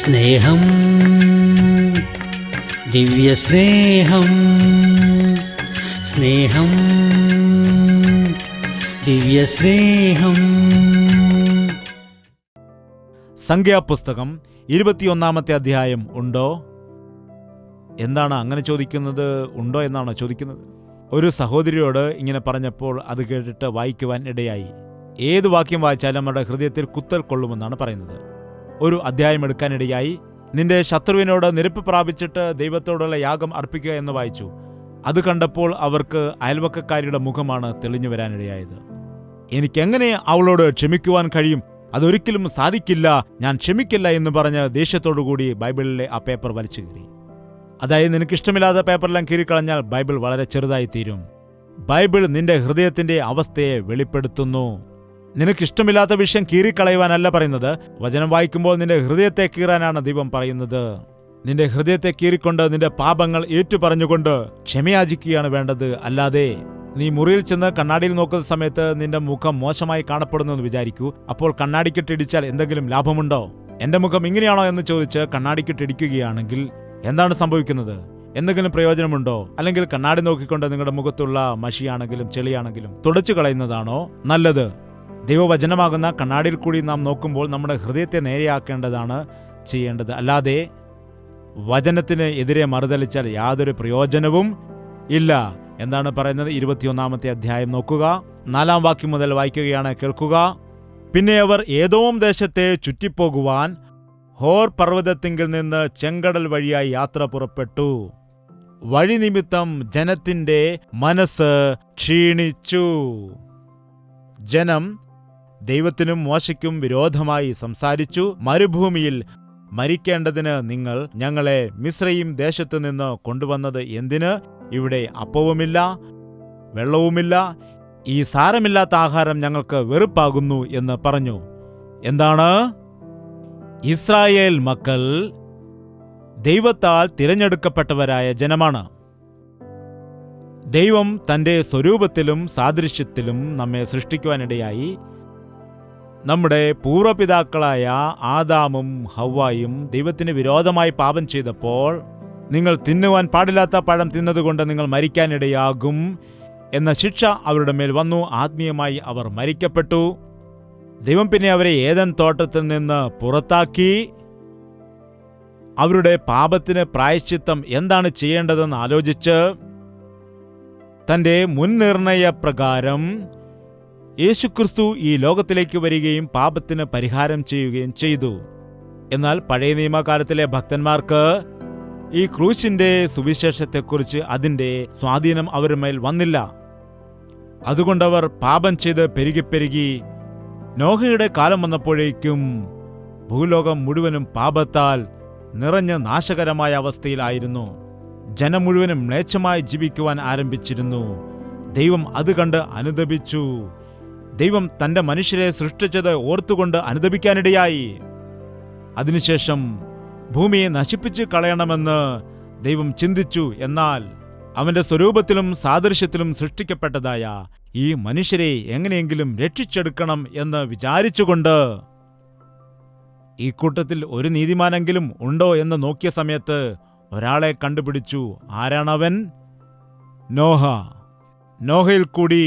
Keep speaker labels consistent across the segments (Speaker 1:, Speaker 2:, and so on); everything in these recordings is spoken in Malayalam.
Speaker 1: സ്നേഹം, ദിവ്യസ്നേഹം, സ്നേഹം, ദിവ്യസ്നേഹം.
Speaker 2: സംഖ്യാപുസ്തകം 21 അധ്യായം ഉണ്ടോ? എന്താണ് അങ്ങനെ ചോദിക്കുന്നത്? ഉണ്ടോ എന്നാണോ ചോദിക്കുന്നത്? ഒരു സഹോദരിയോട് ഇങ്ങനെ പറഞ്ഞപ്പോൾ അത് കേട്ടിട്ട് വായിക്കുവാൻ ഇടയായി. ഏത് വാക്യം വായിച്ചാലും നമ്മുടെ ഹൃദയത്തിൽ കുത്തൽ കൊള്ളുമെന്നാണ് പറയുന്നത്. ഒരു അധ്യായം എടുക്കാനിടയായി. നിന്റെ ശത്രുവിനോട് നിരപ്പ് പ്രാപിച്ചിട്ട് ദൈവത്തോടുള്ള യാഗം അർപ്പിക്കുക എന്ന് വായിച്ചു. അത് കണ്ടപ്പോൾ അവർക്ക് അയൽവക്കക്കാരിയുടെ മുഖമാണ് തെളിഞ്ഞു വരാനിടയായത്. എനിക്കെങ്ങനെ അവളോട് ക്ഷമിക്കുവാൻ കഴിയും? അതൊരിക്കലും സാധിക്കില്ല, ഞാൻ ക്ഷമിക്കില്ല എന്ന് പറഞ്ഞ് ദേഷ്യത്തോടുകൂടി ബൈബിളിലെ ആ പേപ്പർ വലിച്ചു കീറി. അതായത് നിനക്കിഷ്ടമില്ലാത്ത പേപ്പറെല്ലാം കീറിക്കളഞ്ഞാൽ ബൈബിൾ വളരെ ചെറുതായി തീരും. ബൈബിൾ നിന്റെ ഹൃദയത്തിന്റെ അവസ്ഥയെ വെളിപ്പെടുത്തുന്നു. നിനക്കിഷ്ടമില്ലാത്ത വിഷയം കീറിക്കളയുവാനല്ല പറയുന്നത്. വചനം വായിക്കുമ്പോൾ നിന്റെ ഹൃദയത്തെ കീറാനാണ് ദൈവം പറയുന്നത്. നിന്റെ ഹൃദയത്തെ കീറിക്കൊണ്ട് നിന്റെ പാപങ്ങൾ ഏറ്റുപറഞ്ഞുകൊണ്ട് ക്ഷമയാചിക്കുകയാണ് വേണ്ടത്. അല്ലാതെ നീ മുറിയിൽ ചെന്ന് കണ്ണാടിയിൽ നോക്കുന്ന സമയത്ത് നിന്റെ മുഖം മോശമായി കാണപ്പെടുന്നു എന്ന് വിചാരിക്കൂ. അപ്പോൾ കണ്ണാടിക്കിട്ടിടിച്ചാൽ എന്തെങ്കിലും ലാഭമുണ്ടോ? എന്റെ മുഖം ഇങ്ങനെയാണോ എന്ന് ചോദിച്ച് കണ്ണാടിക്കിട്ടിടിക്കുകയാണെങ്കിൽ എന്താണ് സംഭവിക്കുന്നത്? എന്തെങ്കിലും പ്രയോജനമുണ്ടോ? അല്ലെങ്കിൽ കണ്ണാടി നോക്കിക്കൊണ്ട് നിങ്ങളുടെ മുഖത്തുള്ള മഷിയാണെങ്കിലും ചെളിയാണെങ്കിലും തുടച്ചു കളയുന്നതാണോ നല്ലത്? ദൈവവചനമാകുന്ന കണ്ണാടിയിൽ കൂടി നാം നോക്കുമ്പോൾ നമ്മുടെ ഹൃദയത്തെ നേരെയാക്കേണ്ടതാണ് ചെയ്യേണ്ടത്. അല്ലാതെ വചനത്തിന് എതിരെ മറുതലിച്ചാൽ യാതൊരു പ്രയോജനവും ഇല്ല. എന്താണ് പറയുന്നത്? 21 അധ്യായം നോക്കുക, 4 വാക്യം മുതൽ വായിക്കുകയാണ്, കേൾക്കുക. പിന്നെ അവർ ഏദോം ദേശത്തെ ചുറ്റിപ്പോകുവാൻ ഹോർ പർവ്വതത്തിങ്കിൽ നിന്ന് ചെങ്കടൽ വഴിയായി യാത്ര പുറപ്പെട്ടു. വഴി നിമിത്തം ജനത്തിന്റെ മനസ്സ് ക്ഷീണിച്ചു. ജനം ദൈവത്തിനും മോശയ്ക്കും വിരോധമായി സംസാരിച്ചു. മരുഭൂമിയിൽ മരിക്കേണ്ടതിന് നിങ്ങൾ ഞങ്ങളെ മിസ്രയീം ദേശത്തു നിന്ന് കൊണ്ടുവന്നത് എന്തിന്? ഇവിടെ അപ്പവുമില്ല, വെള്ളവുമില്ല. ഈ സാരമില്ലാത്ത ആഹാരം ഞങ്ങൾക്ക് വെറുപ്പാകുന്നു എന്ന് പറഞ്ഞു. എന്താണ്? ഇസ്രായേൽ മക്കൾ ദൈവത്താൽ തിരഞ്ഞെടുക്കപ്പെട്ടവരായ ജനമാണ്. ദൈവം തന്റെ സ്വരൂപത്തിലും സാദൃശ്യത്തിലും നമ്മെ സൃഷ്ടിക്കുവാനിടയായി. നമ്മുടെ പൂർവ്വപിതാക്കളായ ആദാമും ഹവ്വായും ദൈവത്തിന് വിരോധമായി പാപം ചെയ്തപ്പോൾ നിങ്ങൾ തിന്നുവാൻ പാടില്ലാത്ത പഴം തിന്നതുകൊണ്ട് നിങ്ങൾ മരിക്കാനിടയാകും എന്ന ശിക്ഷ അവരുടെ മേൽ വന്നു. ആത്മീയമായി അവർ മരിക്കപ്പെട്ടു. ദൈവം പിന്നെ അവരെ ഏദൻ തോട്ടത്തിൽ നിന്ന് പുറത്താക്കി. അവരുടെ പാപത്തിന് പ്രായശ്ചിത്തം എന്താണ് ചെയ്യേണ്ടതെന്ന് ആലോചിച്ച് തന്റെ മുൻനിർണയ പ്രകാരം യേശുക്രിസ്തു ഈ ലോകത്തിലേക്ക് വരികയും പാപത്തിന് പരിഹാരം ചെയ്യുകയും ചെയ്തു. എന്നാൽ പഴയ നിയമകാലത്തിലെ ഭക്തന്മാർക്ക് ഈ ക്രൂശിന്റെ സുവിശേഷത്തെക്കുറിച്ച് അതിന്റെ സ്വാധീനം അവരുടെ മേൽ വന്നില്ല. അതുകൊണ്ടവർ പാപം ചെയ്ത് പെരുകി നോഹയുടെ കാലം വന്നപ്പോഴേക്കും ഭൂലോകം മുഴുവനും പാപത്താൽ നിറഞ്ഞ് നാശകരമായ അവസ്ഥയിലായിരുന്നു. ജനം മുഴുവനും മ്ലേച്ഛമായി ജീവിക്കുവാൻ ആരംഭിച്ചിരുന്നു. ദൈവം അത് കണ്ട് അനുതപിച്ചു. ദൈവം തന്റെ മനുഷ്യരെ സൃഷ്ടിച്ചത് ഓർത്തുകൊണ്ട് അനുതപിക്കാനിടയായി. അതിനുശേഷം ഭൂമിയെ നശിപ്പിച്ച് കളയണമെന്ന് ദൈവം ചിന്തിച്ചു. എന്നാൽ അവന്റെ സ്വരൂപത്തിലും സാദൃശ്യത്തിലും സൃഷ്ടിക്കപ്പെട്ടതായ ഈ മനുഷ്യരെ എങ്ങനെയെങ്കിലും രക്ഷിച്ചെടുക്കണം എന്ന് വിചാരിച്ചുകൊണ്ട് ഈ കൂട്ടത്തിൽ ഒരു നീതിമാനെങ്കിലും ഉണ്ടോ എന്ന് നോക്കിയ സമയത്ത് ഒരാളെ കണ്ടുപിടിച്ചു. ആരാണവൻ? നോഹ. നോഹയിൽ കൂടി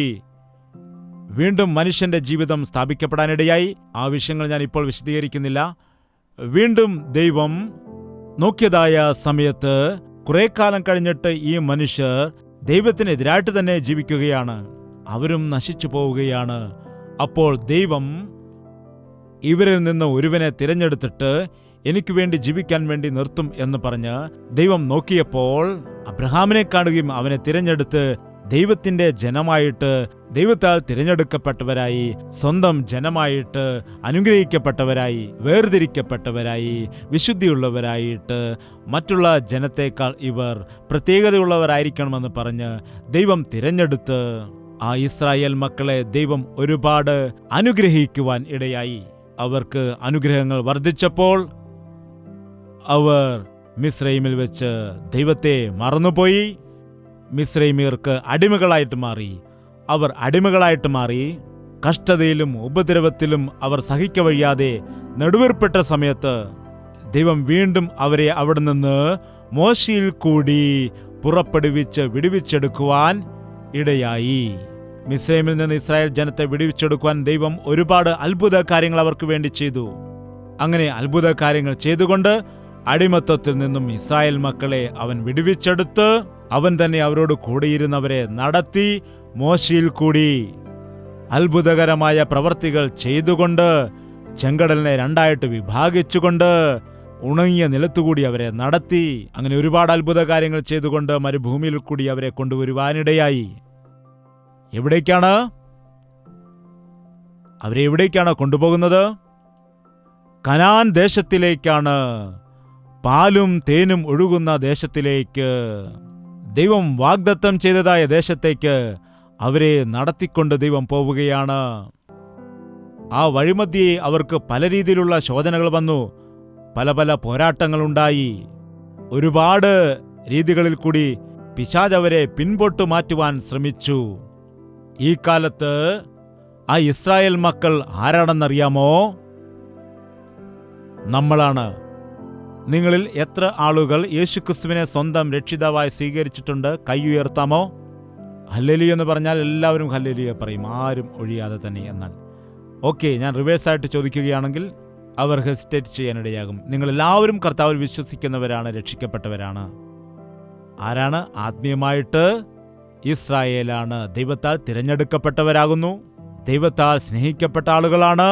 Speaker 2: വീണ്ടും മനുഷ്യന്റെ ജീവിതം സ്ഥാപിക്കപ്പെടാനിടയായി. ആ വിഷയങ്ങൾ ഞാൻ ഇപ്പോൾ വിശദീകരിക്കുന്നില്ല. വീണ്ടും ദൈവം നോക്കിയതായ സമയത്ത് കുറെ കാലം കഴിഞ്ഞിട്ട് ഈ മനുഷ്യർ ദൈവത്തിനെതിരായിട്ട് തന്നെ ജീവിക്കുകയാണ്. അവരും നശിച്ചു പോവുകയാണ്. അപ്പോൾ ദൈവം ഇവരിൽ നിന്ന് ഒരുവനെ തിരഞ്ഞെടുത്തിട്ട് എനിക്ക് വേണ്ടി ജീവിക്കാൻ വേണ്ടി നിർത്തും എന്ന് പറഞ്ഞ് ദൈവം നോക്കിയപ്പോൾ അബ്രഹാമിനെ കാണുകയും അവനെ തിരഞ്ഞെടുത്ത് ദൈവത്തിന്റെ ജനമായിട്ട്, ദൈവത്താൽ തിരഞ്ഞെടുക്കപ്പെട്ടവരായി, സ്വന്തം ജനമായിട്ട്, അനുഗ്രഹിക്കപ്പെട്ടവരായി, വേർതിരിക്കപ്പെട്ടവരായി, വിശുദ്ധിയുള്ളവരായിട്ട്, മറ്റുള്ള ജനത്തേക്കാൾ ഇവർ പ്രത്യേകതയുള്ളവരായിരിക്കണമെന്ന് പറഞ്ഞ് ദൈവം തിരഞ്ഞെടുത്ത് ആ ഇസ്രായേൽ മക്കളെ ദൈവം ഒരുപാട് അനുഗ്രഹിക്കുവാൻ ഇടയായി. അവർക്ക് അനുഗ്രഹങ്ങൾ വർദ്ധിച്ചപ്പോൾ അവർ മിസ്രയീമിൽ വെച്ച് ദൈവത്തെ മറന്നുപോയി. മിസ്രയീമ്യർക്ക് അടിമകളായിട്ട് മാറി. അവർ അടിമകളായിട്ട് മാറി. കഷ്ടതയിലും ഉപദ്രവത്തിലും അവർ സഹിക്കവഴിയാതെ നെടുവീർപ്പെട്ട സമയത്ത് ദൈവം വീണ്ടും അവരെ അവിടെ നിന്ന് മോശയിൽ കൂടി പുറപ്പെടുവിച്ച് വിടുവിച്ചെടുക്കുവാൻ ഇടയായി. മിസ്രൈമിൽ നിന്ന് ഇസ്രായേൽ ജനത്തെ വിടുവിച്ചെടുക്കുവാൻ ദൈവം ഒരുപാട് അത്ഭുത കാര്യങ്ങൾ അവർക്ക് വേണ്ടി ചെയ്തു. അങ്ങനെ അത്ഭുത കാര്യങ്ങൾ ചെയ്തുകൊണ്ട് അടിമത്തത്തിൽ നിന്നും ഇസ്രായേൽ മക്കളെ അവൻ വിടുവിച്ചെടുത്ത് അവൻ തന്നെ അവരോട് കൂടിയിരുന്നവരെ നടത്തി മോശയിൽ കൂടി അത്ഭുതകരമായ പ്രവർത്തികൾ ചെയ്തുകൊണ്ട് ചെങ്കടലിനെ രണ്ടായിട്ട് വിഭാഗിച്ചുകൊണ്ട് ഉണങ്ങിയ നിലത്തുകൂടി അവരെ നടത്തി. അങ്ങനെ ഒരുപാട് അത്ഭുത കാര്യങ്ങൾ ചെയ്തുകൊണ്ട് മരുഭൂമിയിൽ കൂടി അവരെ കൊണ്ടുവരുവാനിടയായി. അവരെ എവിടേക്കാണ് കൊണ്ടുപോകുന്നത്? കനാൻ ദേശത്തിലേക്കാണ്, പാലും തേനും ഒഴുകുന്ന ദേശത്തിലേക്ക്, ദൈവം വാഗ്ദത്തം ചെയ്തതായ ദേശത്തേക്ക് അവരെ നടത്തിക്കൊണ്ട് ദൈവം പോവുകയാണ്. ആ വഴിമധ്യേ അവർക്ക് പല രീതിയിലുള്ള ശോധനകൾ വന്നു, പല പല പോരാട്ടങ്ങളുണ്ടായി. ഒരുപാട് രീതികളിൽ കൂടി പിശാച് അവരെ പിൻപോട്ട് മാറ്റുവാൻ ശ്രമിച്ചു. ഈ കാലത്ത് ആ ഇസ്രായേൽ മക്കൾ ആരാണെന്നറിയാമോ? നമ്മളാണ്. നിങ്ങളിൽ എത്ര ആളുകൾ യേശുക്രിസ്തുവിനെ സ്വന്തം രക്ഷിതാവായി സ്വീകരിച്ചിട്ടുണ്ട്? കൈ ഉയർത്താമോ? ഹല്ലേലൂയ എന്ന് പറഞ്ഞാൽ എല്ലാവരും ഹല്ലേലൂയ പറയും, ആരും ഒഴിയാതെ തന്നെ. എന്നാൽ ഓക്കെ, ഞാൻ റിവേഴ്സായിട്ട് ചോദിക്കുകയാണെങ്കിൽ അവർ ഹെസിറ്റേറ്റ് ചെയ്യാനിടയാകും. നിങ്ങളെല്ലാവരും കർത്താവിൽ വിശ്വസിക്കുന്നവരാണ്, രക്ഷിക്കപ്പെട്ടവരാണ്. ആരാണ്? ആത്മീയമായിട്ട് ഇസ്രായേലാണ്. ദൈവത്താൽ തിരഞ്ഞെടുക്കപ്പെട്ടവരാകുന്നു, ദൈവത്താൽ സ്നേഹിക്കപ്പെട്ട ആളുകളാണ്.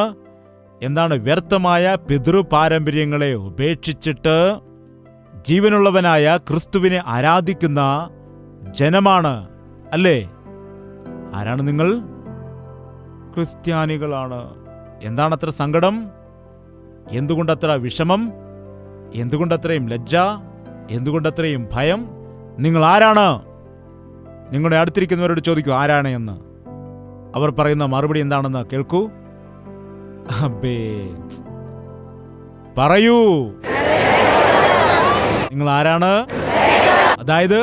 Speaker 2: എന്താണ്? വ്യർത്ഥമായ പിതൃപാരമ്പര്യങ്ങളെ ഉപേക്ഷിച്ചിട്ട് ജീവനുള്ളവനായ ക്രിസ്തുവിനെ ആരാധിക്കുന്ന ജനമാണ്, അല്ലേ? ആരാണ് നിങ്ങൾ? ക്രിസ്ത്യാനികളാണ്. എന്താണത്ര സങ്കടം? എന്തുകൊണ്ടത്ര വിഷമം? എന്തുകൊണ്ടത്രയും ലജ്ജ? എന്തുകൊണ്ടത്രയും ഭയം? നിങ്ങൾ ആരാണ്? നിങ്ങളുടെ അടുത്തിരിക്കുന്നവരോട് ചോദിക്കൂ ആരാണ് എന്ന്. അവർ പറയുന്ന മറുപടി എന്താണെന്ന് കേൾക്കൂ. അബേ, പറയൂ, നിങ്ങൾ ആരാണ്? അതായത്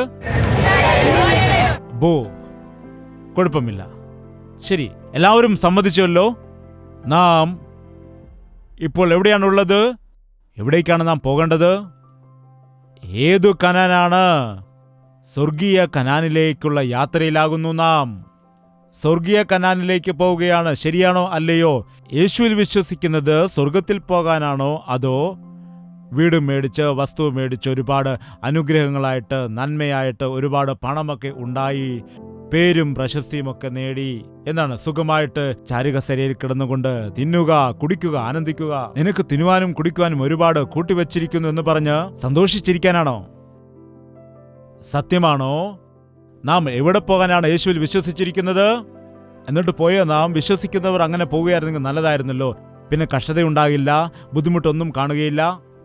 Speaker 2: കുഴപ്പമില്ല, ശരി, എല്ലാവരും സമ്മതിച്ചല്ലോ. നാം ഇപ്പോൾ എവിടെയാണുള്ളത്? എവിടേക്കാണ് നാം പോകേണ്ടത്? ഏതു കനാനാണ്? സ്വർഗീയ കനാനിലേക്കുള്ള യാത്രയിലാകുന്നു നാം. സ്വർഗീയ കനാനിലേക്ക് പോവുകയാണ്. ശരിയാണോ അല്ലയോ? യേശുവിൽ വിശ്വസിക്കുന്നത് സ്വർഗത്തിൽ പോകാനാണോ, അതോ വീട് മേടിച്ച് വസ്തു മേടിച്ച് ഒരുപാട് അനുഗ്രഹങ്ങളായിട്ട് നന്മയായിട്ട് ഒരുപാട് പണമൊക്കെ ഉണ്ടായി പേരും പ്രശസ്തിയുമൊക്കെ നേടി എന്താണ് സുഖമായിട്ട് ചാരുകസേരയിൽ കിടന്നുകൊണ്ട് തിന്നുക, കുടിക്കുക, ആനന്ദിക്കുക, നിനക്ക് തിന്നുവാനും കുടിക്കുവാനും ഒരുപാട് കൂട്ടിവച്ചിരിക്കുന്നു എന്ന് പറഞ്ഞ് സന്തോഷിച്ചിരിക്കാനാണോ? സത്യമാണോ? നാം എവിടെ പോകാനാണ് യേശുവിൽ വിശ്വസിച്ചിരിക്കുന്നത്? എന്നിട്ട് പോയോ നാം? വിശ്വസിക്കുന്നവർ അങ്ങനെ പോവുകയായിരുന്നെങ്കിൽ നല്ലതായിരുന്നല്ലോ. പിന്നെ കഷ്ടതയുണ്ടാകില്ല, ബുദ്ധിമുട്ടൊന്നും കാണുകയില്ല.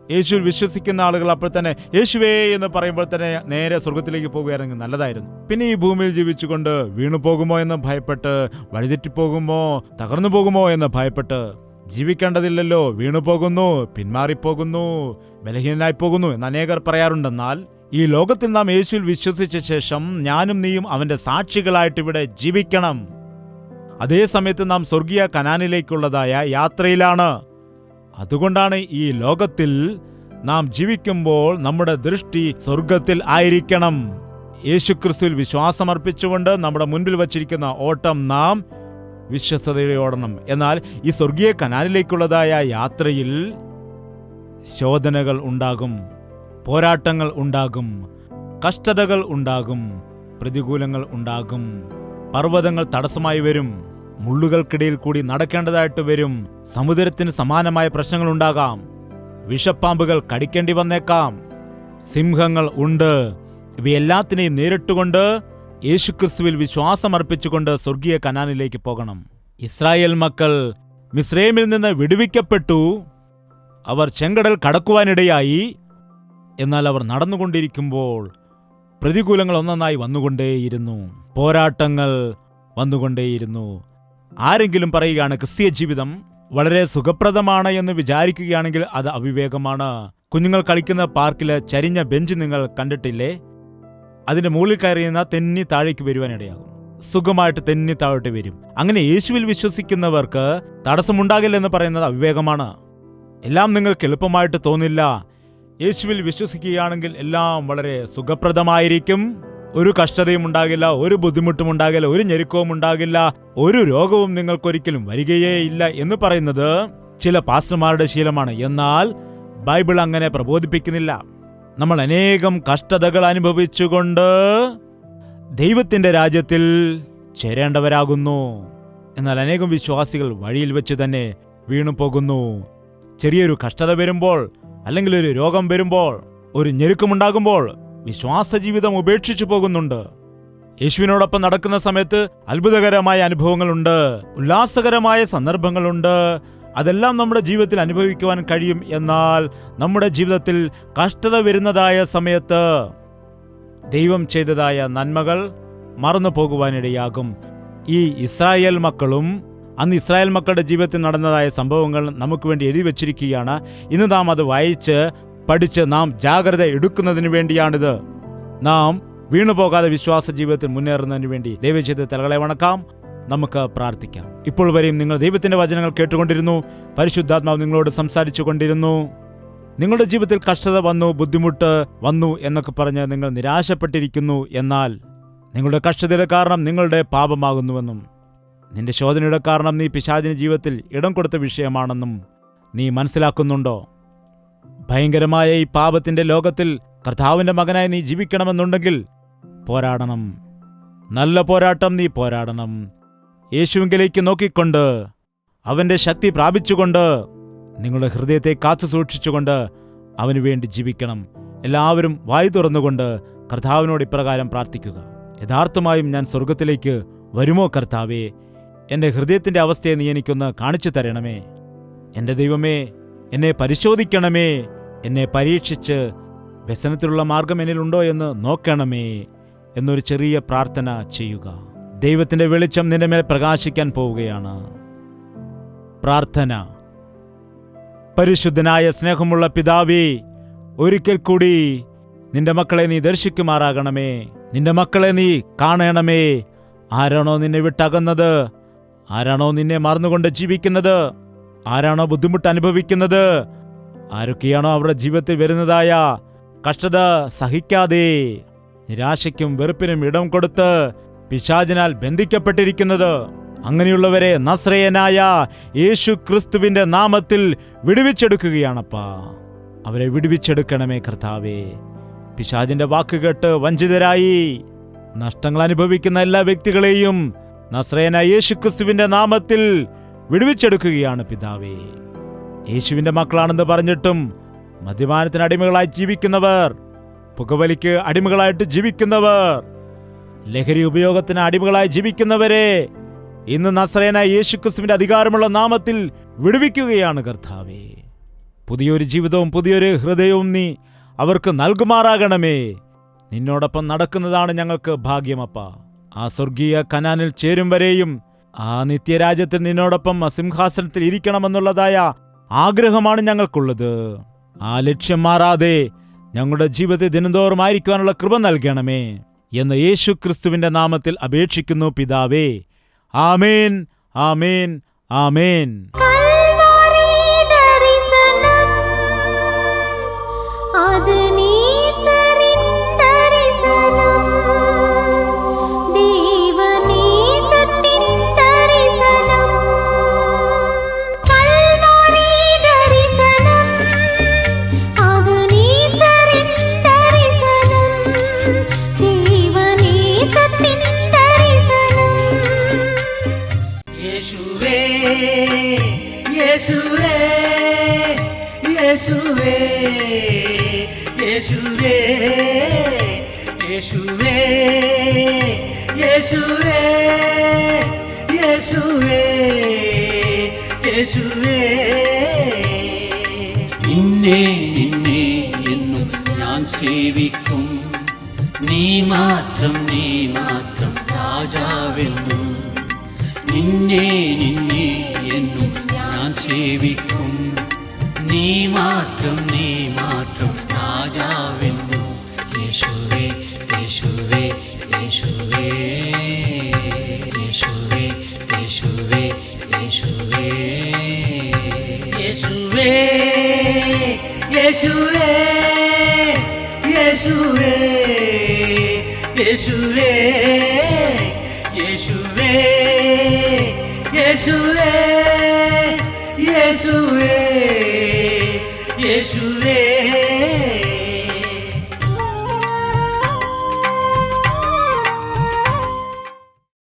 Speaker 2: യേശുവിൽ വിശ്വസിക്കുന്ന ആളുകൾ അപ്പോൾ തന്നെ യേശുവേ എന്ന് പറയുമ്പോൾ തന്നെ നേരെ സ്വർഗത്തിലേക്ക് പോകുകയാണെങ്കിൽ നല്ലതായിരുന്നു. പിന്നെ ഈ ഭൂമിയിൽ ജീവിച്ചുകൊണ്ട് വീണു പോകുമോ എന്ന് ഭയപ്പെട്ട്, വഴിതെറ്റിപ്പോകുമോ, തകർന്നു പോകുമോ എന്ന് ഭയപ്പെട്ട് ജീവിക്കേണ്ടതില്ലല്ലോ. വീണു പോകുന്നു, പിന്മാറിപ്പോകുന്നു, ബലഹീനനായി പോകുന്നു എന്ന് അനേകർ പറയാറുണ്ടെന്നാൽ ഈ ലോകത്തിൽ നാം യേശുവിൽ വിശ്വസിച്ച ശേഷം ഞാനും നീയും അവന്റെ സാക്ഷികളായിട്ട് ഇവിടെ ജീവിക്കണം. അതേ സമയത്ത് നാം സ്വർഗീയ കനാനിലേക്കുള്ളതായ യാത്രയിലാണ്. അതുകൊണ്ടാണ് ഈ ലോകത്തിൽ നാം ജീവിക്കുമ്പോൾ നമ്മുടെ ദൃഷ്ടി സ്വർഗത്തിൽ ആയിരിക്കണം. യേശുക്രിസ്തുവിൽ വിശ്വാസമർപ്പിച്ചുകൊണ്ട് നമ്മുടെ മുൻപിൽ വച്ചിരിക്കുന്ന ഓട്ടം നാം വിശ്വസ്തയോടെ ഓടണം. എന്നാൽ ഈ സ്വർഗീയ കനാനിലേക്കുള്ളതായ യാത്രയിൽ ശോധനകൾ ഉണ്ടാകും, പോരാട്ടങ്ങൾ ഉണ്ടാകും, കഷ്ടതകൾ ഉണ്ടാകും, പ്രതികൂലങ്ങൾ ഉണ്ടാകും, പർവ്വതങ്ങൾ തടസ്സമായി വരും, മുള്ളുകൾക്കിടയിൽ കൂടി നടക്കേണ്ടതായിട്ട് വരും, സമുദ്രത്തിന് സമാനമായ പ്രശ്നങ്ങൾ ഉണ്ടാകാം, വിഷപ്പാമ്പുകൾ കടിക്കേണ്ടി വന്നേക്കാം, സിംഹങ്ങൾ ഉണ്ട്. ഇവയെല്ലാത്തിനെയും നേരിട്ടുകൊണ്ട് യേശുക്രിസ്തുവിൽ വിശ്വാസമർപ്പിച്ചുകൊണ്ട് സ്വർഗീയ കനാനിലേക്ക് പോകണം. ഇസ്രായേൽ മക്കൾ മിസ്രൈമിൽ നിന്ന് വിടുവിക്കപ്പെട്ടു. അവർ ചെങ്കടൽ കടക്കുവാനിടയായി. എന്നാൽ അവർ നടന്നുകൊണ്ടിരിക്കുമ്പോൾ പ്രതികൂലങ്ങൾ ഒന്നൊന്നായി വന്നുകൊണ്ടേയിരുന്നു, പോരാട്ടങ്ങൾ വന്നുകൊണ്ടേയിരുന്നു. ആരെങ്കിലും പറയുകയാണ് ക്രിസ്തീയ ജീവിതം വളരെ സുഖപ്രദമാണ് എന്ന് വിചാരിക്കുകയാണെങ്കിൽ അത് അവിവേകമാണ്. കുഞ്ഞുങ്ങൾ കളിക്കുന്ന പാർക്കിലെ ചരിഞ്ഞ ബെഞ്ച് നിങ്ങൾ കണ്ടിട്ടില്ലേ? അതിന്റെ മുകളിൽ കയറിയുന്ന തെന്നി താഴേക്ക് വരുവാനിടയാകും, സുഖമായിട്ട് തെന്നി താഴോട്ട് വരും. അങ്ങനെ യേശുവിൽ വിശ്വസിക്കുന്നവർക്ക് തടസ്സമുണ്ടാകില്ലെന്ന് പറയുന്നത് അവിവേകമാണ്. എല്ലാം നിങ്ങൾക്ക് എളുപ്പമായിട്ട് തോന്നില്ല. യേശുവിൽ വിശ്വസിക്കുകയാണെങ്കിൽ എല്ലാം വളരെ സുഖപ്രദമായിരിക്കും. ഒരു കഷ്ടതയും ഉണ്ടാകില്ല, ഒരു ബുദ്ധിമുട്ടും ഉണ്ടാകില്ല, ഒരു ഞെരുക്കവും ഉണ്ടാകില്ല, ഒരു രോഗവും നിങ്ങൾക്കൊരിക്കലും വരികയേ ഇല്ല എന്ന് പറയുന്നത് ചില പാസ്റ്റർമാരുടെ ശീലമാണ്. എന്നാൽ ബൈബിൾ അങ്ങനെ പ്രബോധിപ്പിക്കുന്നില്ല. നമ്മൾ അനേകം കഷ്ടതകൾ അനുഭവിച്ചുകൊണ്ട് ദൈവത്തിന്റെ രാജ്യത്തിൽ ചേരേണ്ടവരാകുന്നു. എന്നാൽ അനേകം വിശ്വാസികൾ വഴിയിൽ വെച്ച് തന്നെ വീണു പോകുന്നു. ചെറിയൊരു കഷ്ടത വരുമ്പോൾ, അല്ലെങ്കിൽ ഒരു രോഗം വരുമ്പോൾ, ഒരു ഞെരുക്കമുണ്ടാകുമ്പോൾ വിശ്വാസ ജീവിതം ഉപേക്ഷിച്ചു പോകുന്നുണ്ട്. യേശുവിനോടൊപ്പം നടക്കുന്ന സമയത്ത് അത്ഭുതകരമായ അനുഭവങ്ങളുണ്ട്, ഉല്ലാസകരമായ സന്ദർഭങ്ങളുണ്ട്. അതെല്ലാം നമ്മുടെ ജീവിതത്തിൽ അനുഭവിക്കുവാൻ കഴിയും. എന്നാൽ നമ്മുടെ ജീവിതത്തിൽ കഷ്ടത വരുന്നതായ സമയത്ത് ദൈവം ചെയ്തതായ നന്മകൾ മറന്നു പോകുവാനിടയാകും. ഈ ഇസ്രായേൽ മക്കളും അന്ന് ഇസ്രായേൽ മക്കളുടെ ജീവിതത്തിൽ നടന്നതായ സംഭവങ്ങൾ നമുക്ക് വേണ്ടി എഴുതി വച്ചിരിക്കുകയാണ്. ഇന്ന് നാം അത് വായിച്ച് പഠിച്ച് നാം ജാഗ്രത എടുക്കുന്നതിന് വേണ്ടിയാണിത്. നാം വീണുപോകാതെ വിശ്വാസ ജീവിതത്തിൽ മുന്നേറുന്നതിന് വേണ്ടി ദൈവം ചെയ്ത് തലകളെ വണക്കാം. നമുക്ക് പ്രാർത്ഥിക്കാം. ഇപ്പോൾ വരെയും നിങ്ങൾ ദൈവത്തിന്റെ വചനങ്ങൾ കേട്ടുകൊണ്ടിരുന്നു. പരിശുദ്ധാത്മാവ് നിങ്ങളോട് സംസാരിച്ചു കൊണ്ടിരുന്നു. നിങ്ങളുടെ ജീവിതത്തിൽ കഷ്ടത വന്നു, ബുദ്ധിമുട്ട് വന്നു എന്നൊക്കെ പറഞ്ഞ് നിങ്ങൾ നിരാശപ്പെട്ടിരിക്കുന്നു. എന്നാൽ നിങ്ങളുടെ കഷ്ടതയുടെ കാരണം നിങ്ങളുടെ പാപമാകുന്നുവെന്നും നിന്റെ ശോധനയുടെ കാരണം നീ പിശാചിന് ജീവിതത്തിൽ ഇടം കൊടുത്ത വിഷയമാണെന്നും നീ മനസ്സിലാക്കുന്നുണ്ടോ? ഭയങ്കരമായ ഈ പാപത്തിന്റെ ലോകത്തിൽ കർത്താവിന്റെ മകനായി നീ ജീവിക്കണമെന്നുണ്ടെങ്കിൽ പോരാടണം. നല്ല പോരാട്ടം നീ പോരാടണം. യേശുവിലേക്ക് നോക്കിക്കൊണ്ട്, അവന്റെ ശക്തി പ്രാപിച്ചുകൊണ്ട്, നിങ്ങളുടെ ഹൃദയത്തെ കാത്തു സൂക്ഷിച്ചുകൊണ്ട് അവന് വേണ്ടി ജീവിക്കണം. എല്ലാവരും വായു തുറന്നുകൊണ്ട് കർത്താവിനോട് ഇപ്രകാരം പ്രാർത്ഥിക്കുക: യഥാർത്ഥമായും ഞാൻ സ്വർഗത്തിലേക്ക് വരുമോ കർത്താവേ? എൻ്റെ ഹൃദയത്തിൻ്റെ അവസ്ഥയെ നീ എനിക്കൊന്ന് കാണിച്ചു തരണമേ. എൻ്റെ ദൈവമേ, എന്നെ പരിശോധിക്കണമേ. എന്നെ പരീക്ഷിച്ച് വ്യസനത്തിലുള്ള മാർഗം എന്നിലുണ്ടോ എന്ന് നോക്കണമേ എന്നൊരു ചെറിയ പ്രാർത്ഥന ചെയ്യുക. ദൈവത്തിൻ്റെ വെളിച്ചം നിന്റെ മേൽ പ്രകാശിക്കാൻ പോവുകയാണ്. പ്രാർത്ഥന. പരിശുദ്ധനായ സ്നേഹമുള്ള പിതാവേ, ഒരിക്കൽ കൂടി നിന്റെ മക്കളെ നീ ദർശിക്കുമാറാകണമേ. നിന്റെ മക്കളെ നീ കാണണമേ. ആരാണോ നിന്നെ വിട്ടകന്നത്, ആരാണോ നിന്നെ മറന്നുകൊണ്ട് ജീവിക്കുന്നത്, ആരാണോ ബുദ്ധിമുട്ട് അനുഭവിക്കുന്നത്, ആരൊക്കെയാണോ അവരുടെ ജീവിതത്തിൽ വരുന്നതായ കഷ്ടത സഹിക്കാതെ നിരാശയ്ക്കും വെറുപ്പിനും ഇടം കൊടുത്ത് പിശാചിനാൽ ബന്ധിക്കപ്പെട്ടിരിക്കുന്നത്, അങ്ങനെയുള്ളവരെ നസ്രയനായ യേശു ക്രിസ്തുവിന്റെ നാമത്തിൽ വിടുവിച്ചെടുക്കുകയാണപ്പാ. അവരെ വിടുവിച്ചെടുക്കണമേ കർത്താവേ. പിശാചിന്റെ വാക്കുകേട്ട് വഞ്ചിതരായി നഷ്ടങ്ങൾ അനുഭവിക്കുന്ന എല്ലാ വ്യക്തികളെയും നസ്രയനായ യേശു ക്രിസ്തുവിന്റെ നാമത്തിൽ വിടുവിച്ചെടുക്കുകയാണ് പിതാവേ. യേശുവിന്റെ മക്കളാണെന്ന് പറഞ്ഞിട്ടും മദ്യപാനത്തിന് അടിമകളായി ജീവിക്കുന്നവർ, പുകവലിക്ക് അടിമകളായിട്ട് ജീവിക്കുന്നവർ, ലഹരി ഉപയോഗത്തിന് അടിമകളായി ജീവിക്കുന്നവരെ ഇന്ന് നസ്രയനായ യേശു ക്രിസ്തുവിന്റെ അധികാരമുള്ള നാമത്തിൽ വിടുവിക്കുകയാണ് കർത്താവേ. പുതിയൊരു ജീവിതവും പുതിയൊരു ഹൃദയവും നീ അവർക്ക് നൽകുമാറാകണമേ. നിന്നോടൊപ്പം നടക്കുന്നതാണ് ഞങ്ങൾക്ക് ഭാഗ്യമപ്പ. ആ സ്വർഗീയ കനാനിൽ ചേരും വരെയും ആ നിത്യരാജ്യത്തിൽ നിന്നോടൊപ്പം സിംഹാസനത്തിൽ ഇരിക്കണമെന്നുള്ളതായ ആഗ്രഹമാണ് ഞങ്ങൾക്കുള്ളത്. ആ ലക്ഷ്യം മാറാതെ ഞങ്ങളുടെ ജീവിതത്തിൽ ദിനംതോറും ആയിരിക്കുവാനുള്ള കൃപ നൽകണമേ എന്ന് യേശു ക്രിസ്തുവിന്റെ നാമത്തിൽ അപേക്ഷിക്കുന്നു പിതാവേ. ആമേൻ, ആമേൻ, ആമേൻ.
Speaker 1: നിന്നെ നിന്നെ എന്നും ഞാൻ സേവിക്കും. നീ മാത്രം രാജാവെന്നും. നിന്നെ നിന്നെ എന്നും ഞാൻ സേവിക്കും. നീ മാത്രം രാജാവെന്നും. യേശുവേ, യേശുവേ, യേശുവേ, യേശുവേ, യേശുവേ, യേശുവേ, യേശുവേ. യേശുവേ യേശുവേ യേശുവേ യേശുവേ യേശുവേ യേശുവേ യേശുവേ